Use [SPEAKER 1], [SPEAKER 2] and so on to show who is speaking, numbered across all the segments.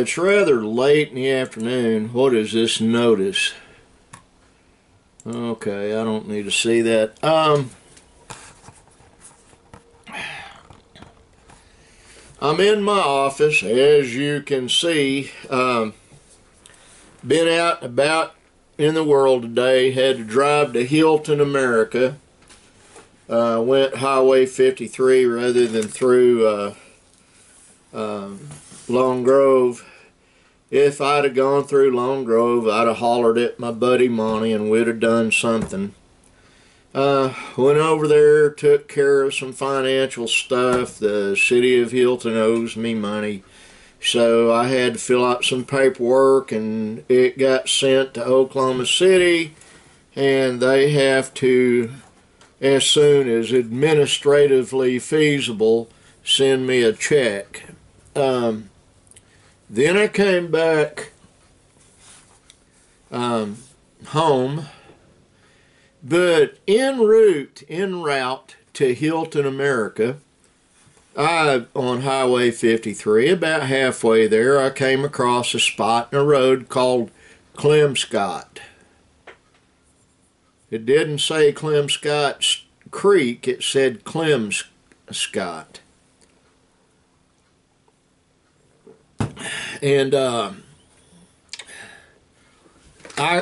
[SPEAKER 1] It's rather late in the afternoon. What is this notice? Okay, I don't need to see that. I'm in my office, as you can see. Been out and about in the world today. Had to drive to Hilton, America. Went Highway 53 rather than through Long Grove. If I'd have gone through Long Grove, I'd have hollered at my buddy Monty and we'd have done something. Went over there, took care of some financial stuff. The city of Hilton owes me money, so I had to fill out some paperwork, and it got sent to Oklahoma City, and they have to, as soon as administratively feasible, send me a check. Then I came back home, but en route to Hilton, America, on Highway 53, about halfway there, I came across a spot in a road called Clemscott. It didn't say Clemscott Creek, it said Clemscott. And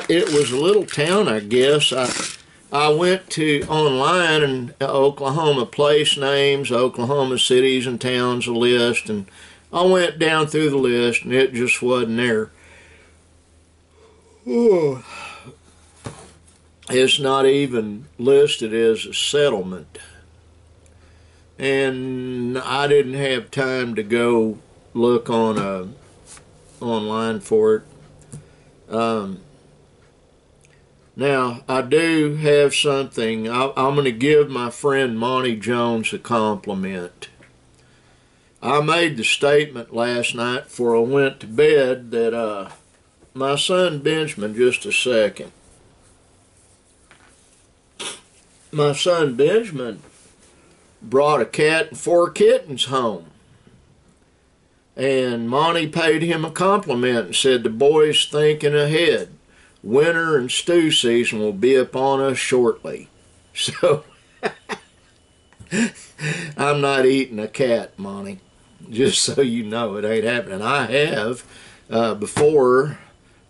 [SPEAKER 1] it was a little town, I guess. I went to online and Oklahoma place names, Oklahoma cities and towns, a list, and I went down through the list and it just wasn't there. Oh. It's not even listed as a settlement. And I didn't have time to go look on online for it. Now, I do have something. I'm going to give my friend Monty Jones a compliment. I made the statement last night before I went to bed that my son Benjamin, just a second. My son Benjamin brought a cat and 4 kittens home. And Monty paid him a compliment and said the boy's thinking ahead. Winter and stew season will be upon us shortly. So, I'm not eating a cat, Monty. Just so you know, it ain't happening. I have before.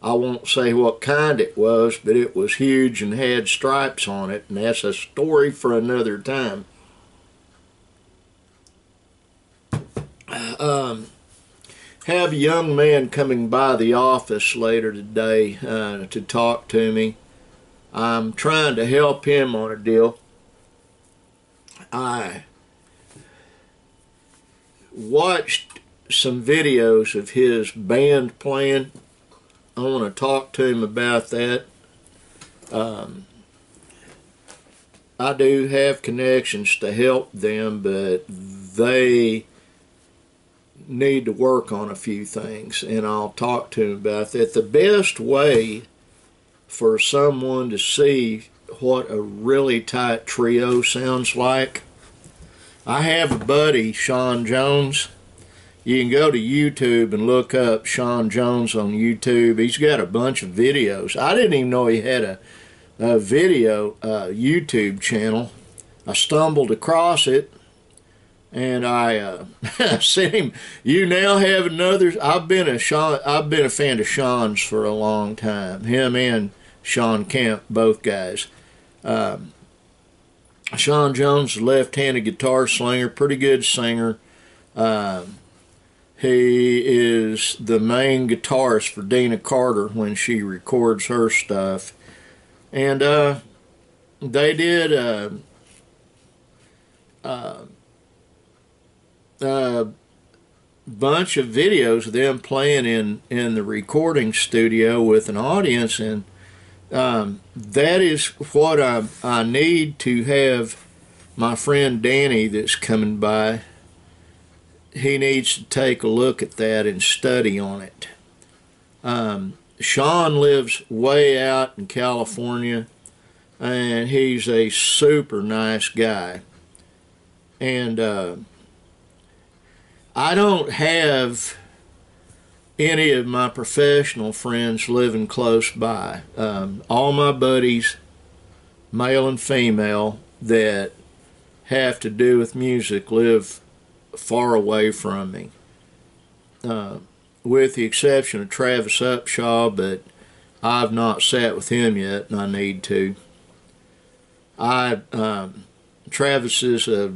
[SPEAKER 1] I won't say what kind it was, but it was huge and had stripes on it, and that's a story for another time. Have a young man coming by the office later today to talk to me. I'm trying to help him on a deal. I watched some videos of his band playing. I want to talk to him about that. I do have connections to help them, but they need to work on a few things, and I'll talk to him about that. The best way for someone to see what a really tight trio sounds like, I have a buddy, Sean Jones. You can go to YouTube and look up Sean Jones on YouTube. He's got a bunch of videos. I didn't even know he had a video YouTube channel. I stumbled across it, and I sent him. You now have another. I've been a fan of Sean's for a long time. Him and Sean Kemp, both guys. Sean Jones, left-handed guitar slinger, pretty good singer. He is the main guitarist for Dina Carter when she records her stuff. And they did a bunch of videos of them playing in the recording studio with an audience, and that is what I need to have my friend Danny that's coming by. He needs to take a look at that and study on it. Sean lives way out in California, and he's a super nice guy. And I don't have any of my professional friends living close by. All my buddies, male and female, that have to do with music live far away from me. With the exception of Travis Upshaw, but I've not sat with him yet, and I need to. Travis is a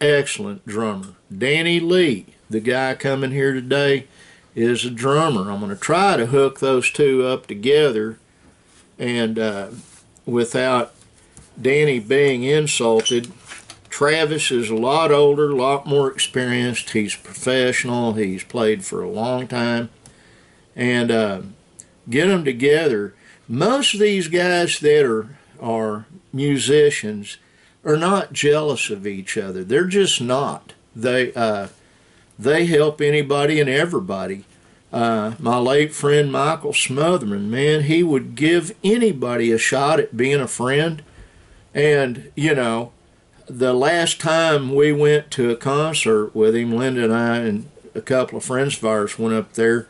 [SPEAKER 1] excellent drummer. Danny Lee, the guy coming here today, is a drummer. I'm going to try to hook those two up together, and without Danny being insulted. Travis is a lot older, a lot more experienced. He's professional. He's played for a long time. And get them together. Most of these guys that are musicians are not jealous of each other. They're just not. They help anybody and everybody. My late friend Michael Smotherman, man, he would give anybody a shot at being a friend. And, you know, the last time we went to a concert with him, Linda and I and a couple of friends of ours went up there,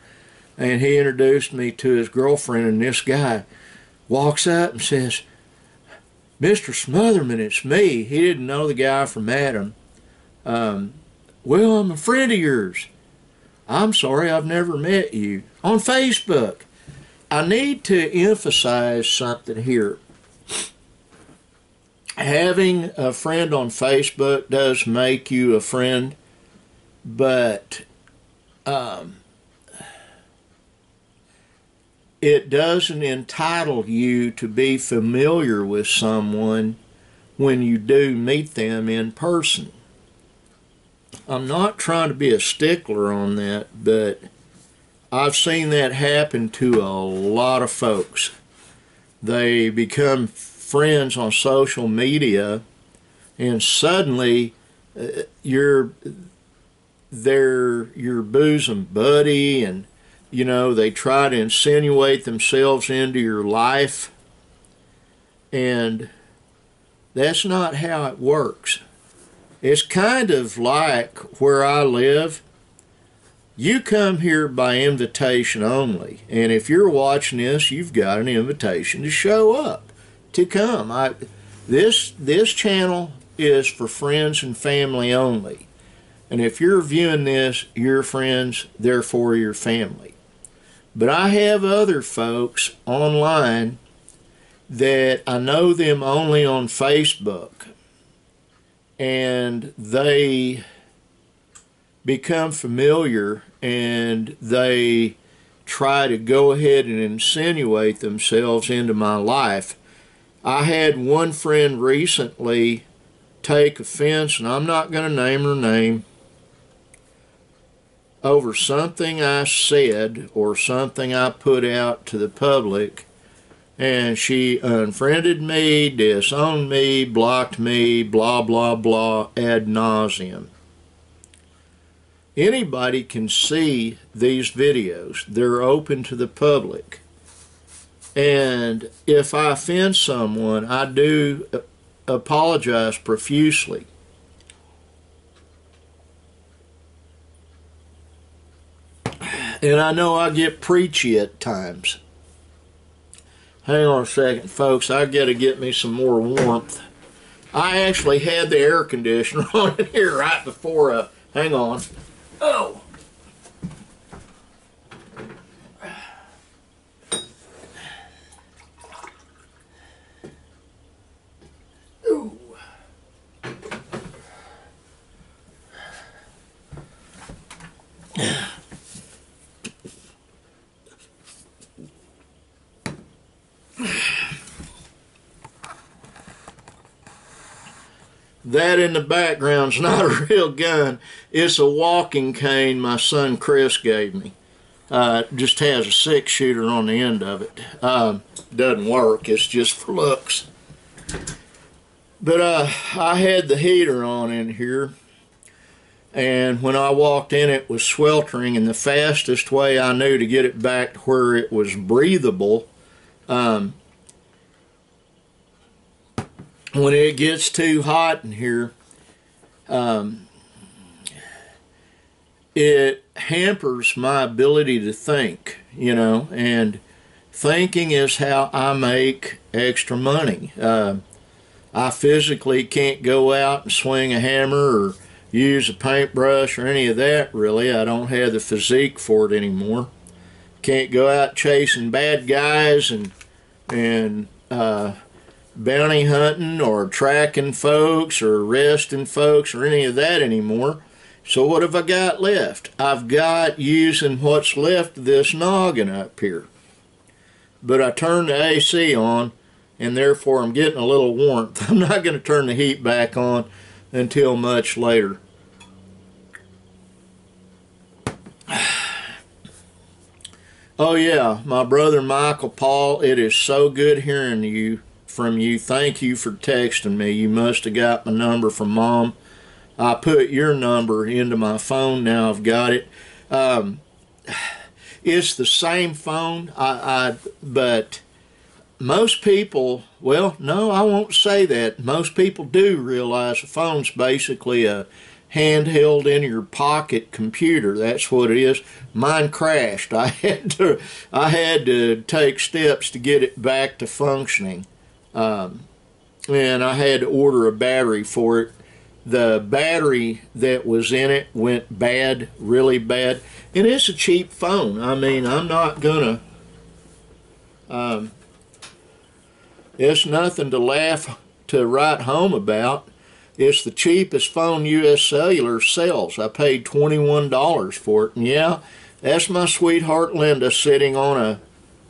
[SPEAKER 1] and he introduced me to his girlfriend, and this guy walks up and says, "Mr. Smotherman, it's me." He didn't know the guy from Adam. "Well, I'm a friend of yours." "I'm sorry, I've never met you." "On Facebook." I need to emphasize something here. Having a friend on Facebook does make you a friend, but it doesn't entitle you to be familiar with someone when you do meet them in person. I'm not trying to be a stickler on that, but I've seen that happen to a lot of folks. They become friends on social media, and suddenly you're your bosom buddy, and you know, they try to insinuate themselves into your life, and that's not how it works. It's kind of like where I live. You come here by invitation only, and if you're watching this, you've got an invitation to show up, to come. This channel is for friends and family only. And if you're viewing this, you're friends, therefore you're family. But I have other folks online that I know them only on Facebook, and they become familiar and they try to go ahead and insinuate themselves into my life. I had one friend recently take offense, and I'm not going to name her name, over something I said or something I put out to the public, and she unfriended me, disowned me, blocked me, blah, blah, blah, ad nauseum. Anybody can see these videos. They're open to the public. And if I offend someone, I do apologize profusely. And I know I get preachy at times. Hang on a second, folks. I got to get me some more warmth. I actually had the air conditioner on in here right before. Hang on. Oh. Ooh. That in the background's not a real gun. It's a walking cane my son Chris gave me. Just has a 6-shooter on the end of it. Doesn't work. It's just for looks. But I had the heater on in here, and when I walked in it was sweltering, and the fastest way I knew to get it back to where it was breathable, when it gets too hot in here, it hampers my ability to think, and thinking is how I make extra money. I physically can't go out and swing a hammer or use a paintbrush or any of that, really. I don't have the physique for it anymore. Can't go out chasing bad guys and bounty hunting or tracking folks or arresting folks or any of that anymore. So what have I got left? I've got using what's left of this noggin up here. But I turned the AC on, and therefore I'm getting a little warmth. I'm not going to turn the heat back on until much later. Oh yeah, my brother Michael Paul, it is so good hearing from you. Thank you for texting me. You must have got my number from Mom. I put your number into my phone. Now I've got it. It's the same phone, but most people, well, no, I won't say that. Most people do realize a phone's basically a handheld in your pocket computer. That's what it is. Mine crashed. I had to take steps to get it back to functioning, and I had to order a battery for it. The battery that was in it went bad, really bad, and it's a cheap phone. I mean, I'm not gonna. It's nothing to write home about. It's the cheapest phone U.S. Cellular sells. I paid $21 for it. And yeah, that's my sweetheart Linda sitting on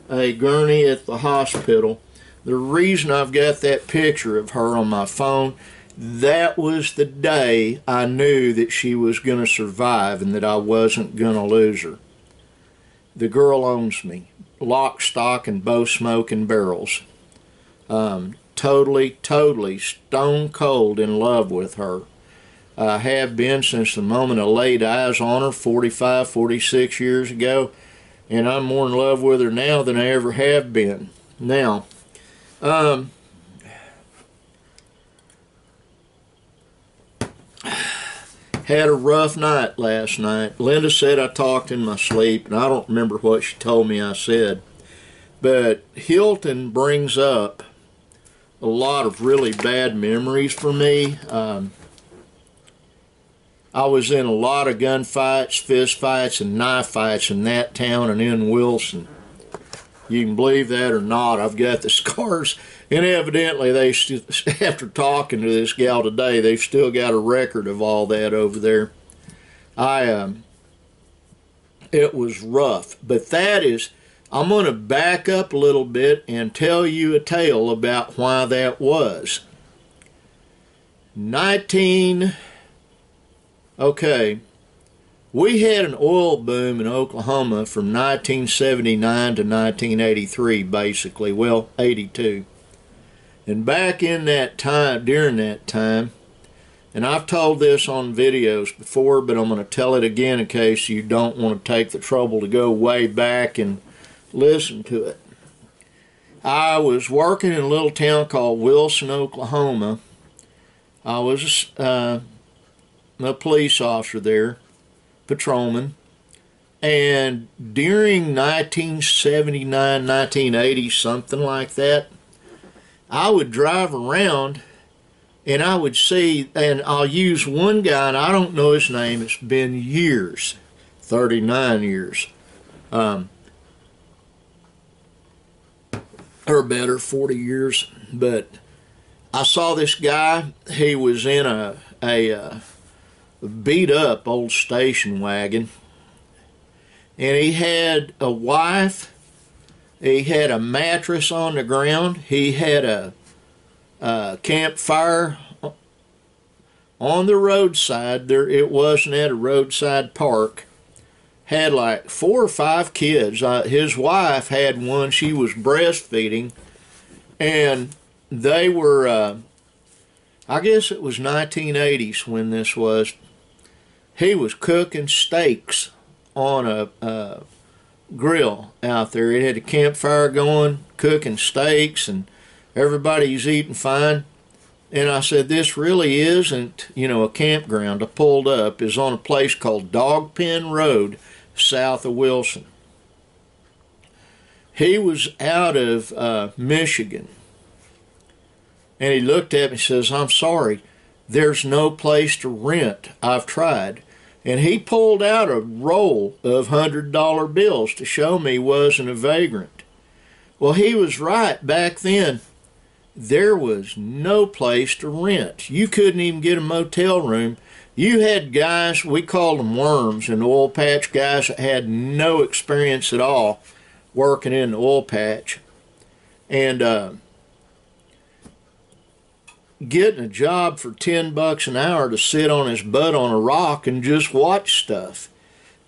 [SPEAKER 1] a gurney at the hospital. The reason I've got that picture of her on my phone, that was the day I knew that she was going to survive and that I wasn't going to lose her. The girl owns me. Lock, stock, and both smoking barrels. Totally stone cold in love with her. I have been since the moment I laid eyes on her 45, 46 years ago, and I'm more in love with her now than I ever have been. Now, had a rough night last night. Linda said I talked in my sleep, and I don't remember what she told me I said, but Hilton brings up a lot of really bad memories for me. I was in a lot of gunfights, fist fights, and knife fights in that town and in Wilson. You can believe that or not, I've got the scars. And evidently, after talking to this gal today, they've still got a record of all that over there. It was rough, but I'm going to back up a little bit and tell you a tale about why that was. We had an oil boom in Oklahoma from 1979 to 1983, basically. Well, 82. And back in that time, during that time, and I've told this on videos before, but I'm going to tell it again in case you don't want to take the trouble to go way back and listen to it. I was working in a little town called Wilson, Oklahoma. I was a police officer there, patrolman, and during 1979, 1980, something like that, I would drive around and I would see, and I'll use one guy, and I don't know his name, it's been years, 39 years. Or better, 40 years, but I saw this guy. He was in a beat up old station wagon, and he had a wife. He had a mattress on the ground. He had a campfire on the roadside. It wasn't at a roadside park. Had like 4 or 5 kids. His wife had one. She was breastfeeding, and they were, I guess it was 1980s when this was. He was cooking steaks on a grill out there. It had a campfire going, cooking steaks, and everybody's eating fine. And I said, this really isn't, a campground. I pulled up. It's on a place called Dog Pen Road, south of Wilson. He was out of Michigan. And he looked at me and says, I'm sorry, there's no place to rent. I've tried. And he pulled out a roll of $100 bills to show me he wasn't a vagrant. Well, he was right. Back then, there was no place to rent. You couldn't even get a motel room. You had guys, we called them worms, and oil patch guys that had no experience at all working in the oil patch. And getting a job for $10 an hour to sit on his butt on a rock and just watch stuff.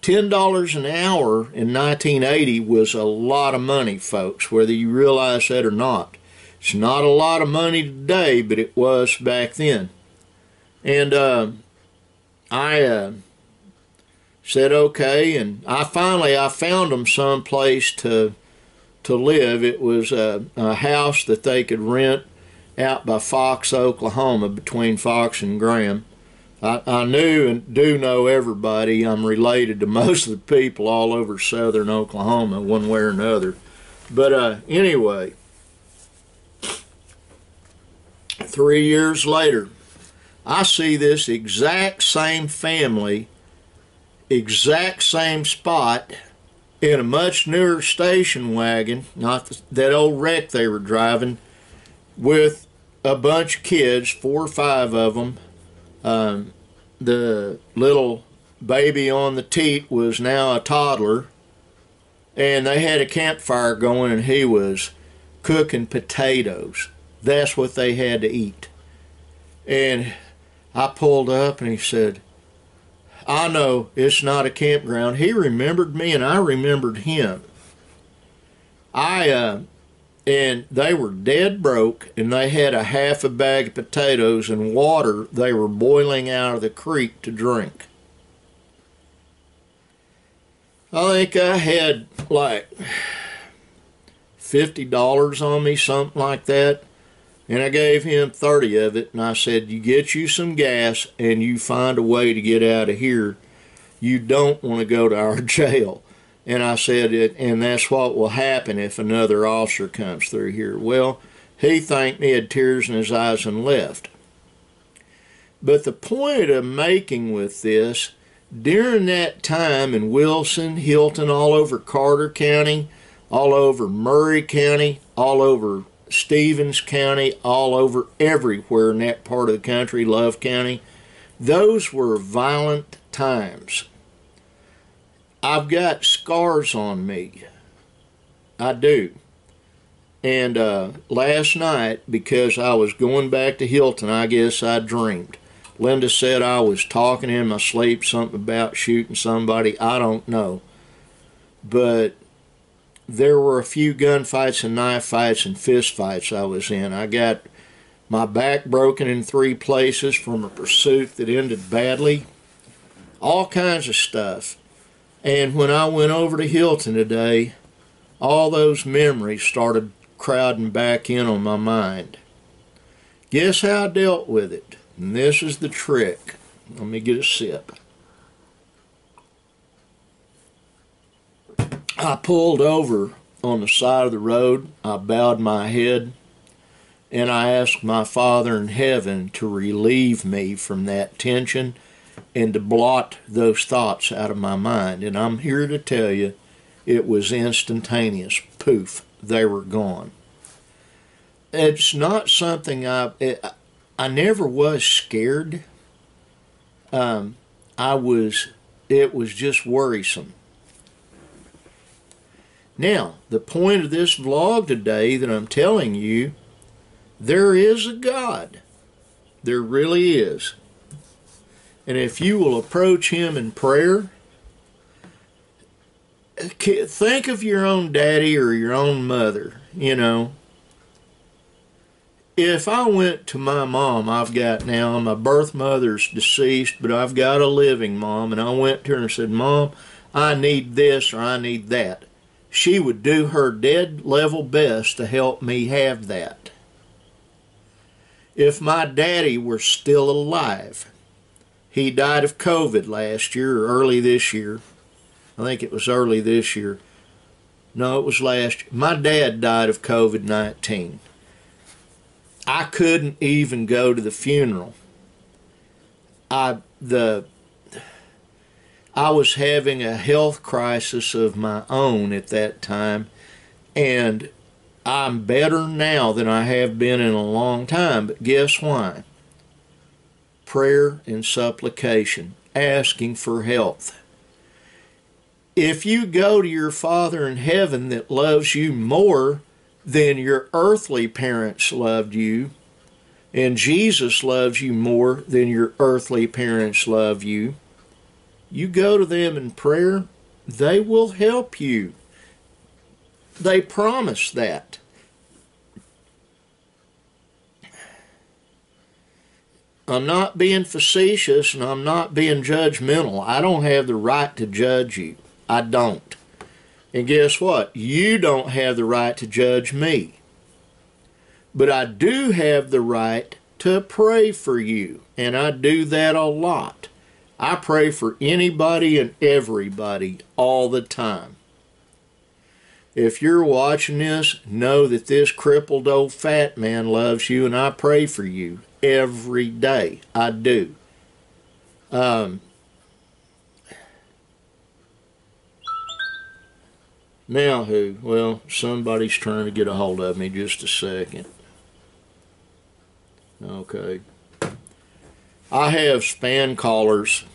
[SPEAKER 1] $10 an hour in 1980 was a lot of money, folks, whether you realize that or not. It's not a lot of money today, but it was back then. And I said okay, and I found them someplace to live. It was a house that they could rent out by Fox, Oklahoma, between Fox and Graham. I knew and do know everybody. I'm related to most of the people all over southern Oklahoma, one way or another. But anyway, 3 years later, I see this exact same family, exact same spot, in a much newer station wagon, not that old wreck they were driving, with a bunch of kids, 4 or 5 of them. The little baby on the teat was now a toddler, and they had a campfire going, and he was cooking potatoes. That's what they had to eat. And I pulled up, and he said, I know it's not a campground. He remembered me, and I remembered him. And they were dead broke, and they had a half a bag of potatoes and water they were boiling out of the creek to drink. I think I had like $50 on me, something like that, and I gave him 30 of it, and I said, you get you some gas and you find a way to get out of here. You don't want to go to our jail. And I said, and that's what will happen if another officer comes through here. Well, he thanked me, had tears in his eyes, and left. But the point I'm making with this, during that time in Wilson, Hilton, all over Carter County, all over Murray County, all over Stevens County, all over everywhere in that part of the country, Love County, those were violent times. I've got scars on me. I do. And last night, because I was going back to Hilton, I guess I dreamed. Linda said I was talking in my sleep, something about shooting somebody. I don't know. But there were a few gunfights and knife fights and fist fights I was in. I got my back broken in 3 places from a pursuit that ended badly. All kinds of stuff. And when I went over to Hilton today, all those memories started crowding back in on my mind. Guess how I dealt with it? And this is the trick. Let me get a sip. I pulled over on the side of the road. I bowed my head, and I asked my Father in heaven to relieve me from that tension and to blot those thoughts out of my mind. And I'm here to tell you, it was instantaneous. Poof, they were gone. It's not something I never was scared. It was just worrisome. Now, the point of this vlog today that I'm telling you, there is a God. There really is. And if you will approach him in prayer, think of your own daddy or your own mother, If I went to my mom, my birth mother's deceased, but I've got a living mom, and I went to her and said, Mom, I need this or I need that. She would do her dead level best to help me have that. if my daddy were still alive. He died of COVID last year or early this year. I think it was early this year. No, it was last year. My dad died of COVID-19. I couldn't even go to the funeral. I was having a health crisis of my own at that time, and I'm better now than I have been in a long time. But guess why? Prayer and supplication, asking for health. If you go to your Father in heaven that loves you more than your earthly parents loved you, and Jesus loves you more than your earthly parents love you, you go to them in prayer, they will help you. They promise that. I'm not being facetious and I'm not being judgmental. I don't have the right to judge you. I don't. And guess what? You don't have the right to judge me. But I do have the right to pray for you. And I do that a lot. I pray for anybody and everybody all the time. If you're watching this, know that this crippled old fat man loves you, and I pray for you every day. I do. Now who? Well, somebody's trying to get a hold of me. Just a second. Okay. I have spam callers.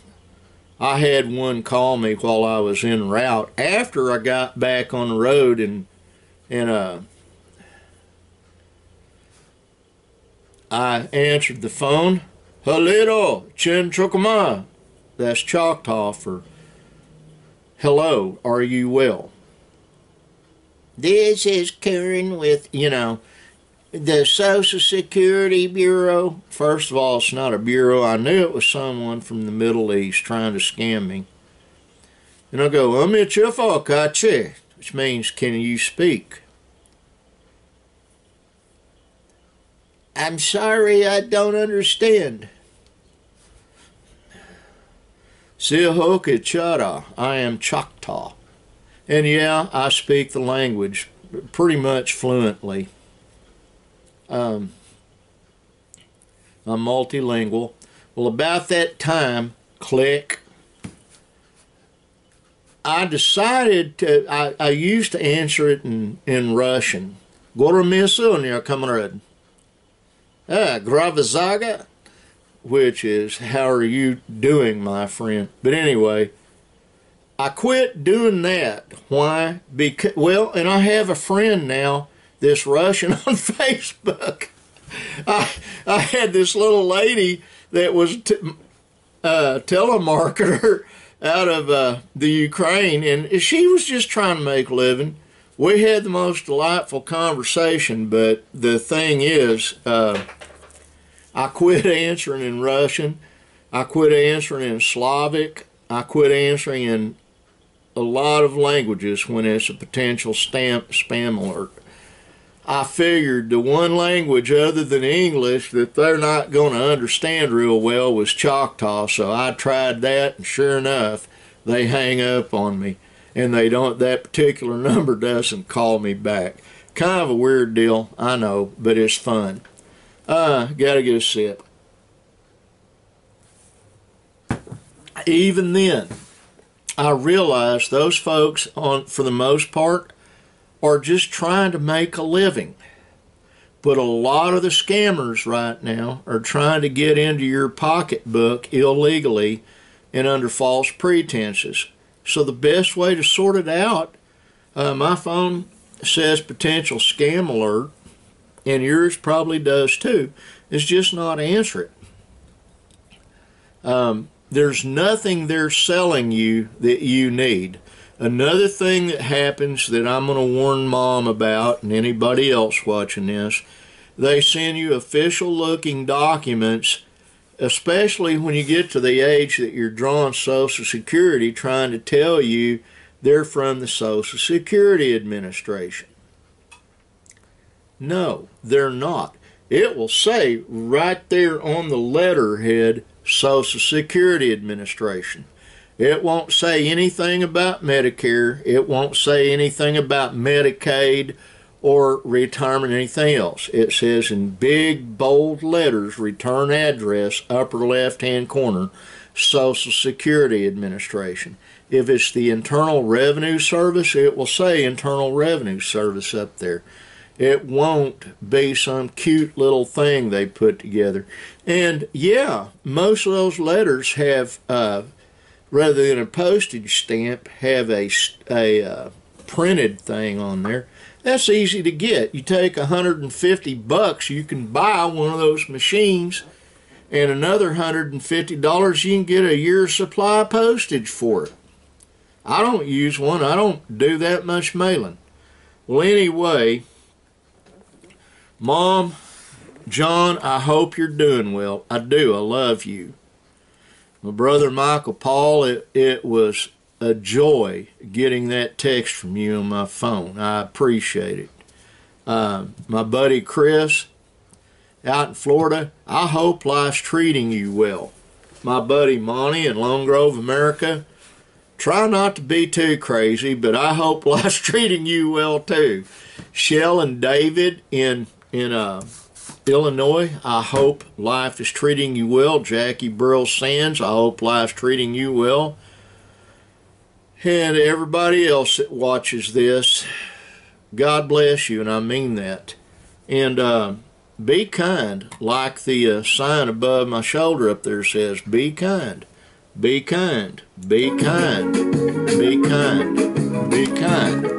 [SPEAKER 1] I had one call me while I was en route after I got back on the road, and I answered the phone. Hello, Chin Chokama. That's Choctaw for hello, are you well? This is Karen with, the Social Security Bureau. First of all, it's not a bureau. I knew it was someone from the Middle East trying to scam me. And I go, Amichifakache, which means, can you speak? I'm sorry, I don't understand. Sihoke Chara, I am Choctaw. And yeah, I speak the language pretty much fluently. I'm multilingual. Well, about that time, click, I decided to, I used to answer it in Russian. Goromisunya kamarad. Gravazaga, which is, how are you doing, my friend? But anyway, I quit doing that. Why? Because, well, and I have a friend now, this Russian on Facebook. I had this little lady that was telemarketer out of the Ukraine, and she was just trying to make a living. We had the most delightful conversation, but the thing is, I quit answering in Russian. I quit answering in Slavic. I quit answering in a lot of languages when it's a potential spam alert. I figured the one language other than English that they're not going to understand real well was Choctaw, so I tried that, and sure enough, they hang up on me, and they don't. That particular number doesn't call me back. Kind of a weird deal, I know, but it's fun. Gotta get a sip. Even then, I realized those folks, for the most part, are just trying to make a living. But a lot of the scammers right now are trying to get into your pocketbook illegally and under false pretenses. So the best way to sort it out, my phone says potential scam alert, and yours probably does too, is just not answer it. There's nothing they're selling you that you need. Another thing that happens that I'm going to warn Mom about, and anybody else watching this, they send you official looking documents, especially when you get to the age that you're drawing Social Security, trying to tell you they're from the Social Security Administration. No, they're not. it will say right there on the letterhead, Social Security Administration. It won't say anything about Medicare. It won't say anything about Medicaid or retirement, anything else. It says in big, bold letters, return address, upper left-hand corner, Social Security Administration. If it's the Internal Revenue Service, it will say Internal Revenue Service up there. It won't be some cute little thing they put together. And yeah, most of those letters have, rather than a postage stamp, have a printed thing on there. That's easy to get. You take $150, you can buy one of those machines, and another $150, you can get a year's supply of postage for it. I don't use one. I don't do that much mailing. Well, anyway, Mom, John, I hope you're doing well. I do. I love you. My brother Michael Paul, it was a joy getting that text from you on my phone. I appreciate it. My buddy Chris out in Florida, I hope life's treating you well. My buddy Monty in Lone Grove, America, try not to be too crazy, but I hope life's treating you well too. Shell and David in Illinois, I hope life is treating you well. Jackie Burl Sands, I hope life's treating you well. And everybody else that watches this, God bless you, and I mean that. And be kind, like the sign above my shoulder up there says, be kind, be kind, be kind, be kind, be kind.